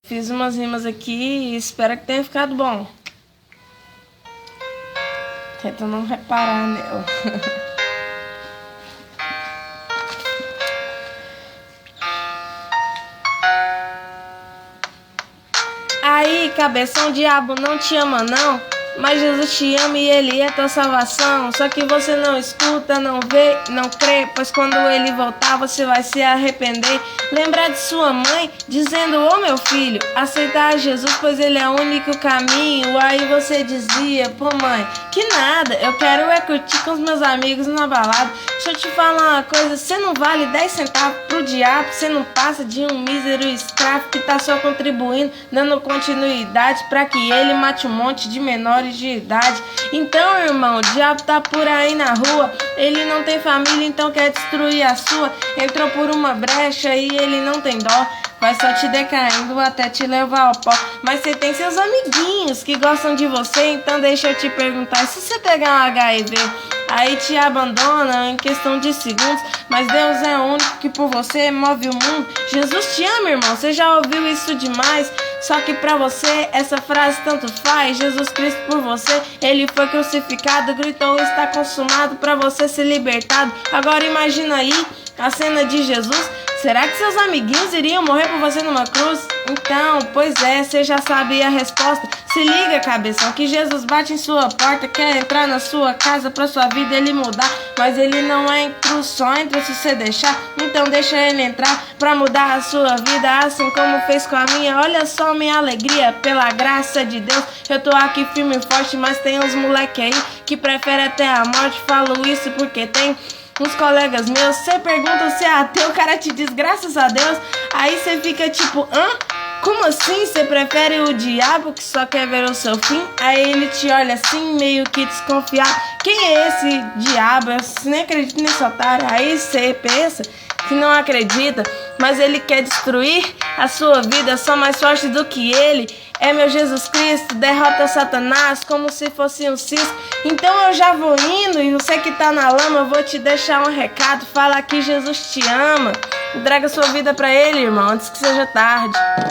Fiz umas rimas aqui e espero que tenha ficado bom. Tenta não reparar nela. Aí, cabeção, diabo não te ama não, mas Jesus te ama e Ele é tua salvação. Só que você não escuta, não vê, não crê, pois quando Ele voltar você vai se arrepender. Lembrar de sua mãe dizendo: ô meu filho, aceitar Jesus, pois Ele é o único caminho. Aí você dizia: pô mãe, que nada, eu quero é curtir com os meus amigos na balada. Deixa eu te falar uma coisa, você não vale 10 centavos pro diabo, você não passa de um mísero escravo que tá só contribuindo, dando continuidade pra que ele mate um monte de menores de idade. Então, irmão, o diabo tá por aí na rua, ele não tem família, então quer destruir a sua. Entrou por uma brecha e ele não tem dó, vai só te decaindo até te levar ao pó. Mas você tem seus amiguinhos que gostam de você, então deixa eu te perguntar: se você pegar um HIV, aí te abandona em questão de segundos, mas Deus é o único que por você move o mundo. Jesus te ama, irmão, você já ouviu isso demais, só que pra você essa frase tanto faz. Jesus Cristo por você, Ele foi crucificado, gritou: está consumado, pra você ser libertado. Agora imagina aí a cena de Jesus. Será que seus amiguinhos iriam morrer por você numa cruz? Então, pois é, você já sabe a resposta. Se liga, cabeção, que Jesus bate em sua porta, quer entrar na sua casa pra sua vida ele mudar. Mas ele não entra, só entra se você deixar. Então deixa ele entrar pra mudar a sua vida, assim como fez com a minha. Olha só minha alegria, pela graça de Deus eu tô aqui firme e forte, mas tem uns moleque aí que prefere até a morte. Falo isso porque tem uns colegas meus, você pergunta se é ateu, o cara te diz graças a Deus. Aí você fica tipo: hã? Como assim? Você prefere o diabo que só quer ver o seu fim? Aí ele te olha assim, meio que desconfiado: quem é esse diabo? Eu nem acredito nesse otário. Aí você pensa que não acredita, mas ele quer destruir a sua vida. Só mais forte do que ele é meu Jesus Cristo, derrota Satanás como se fosse um cisco. Então eu já vou indo, e você que tá na lama, eu vou te deixar um recado. Fala que Jesus te ama, entrega sua vida pra ele, irmão, antes que seja tarde.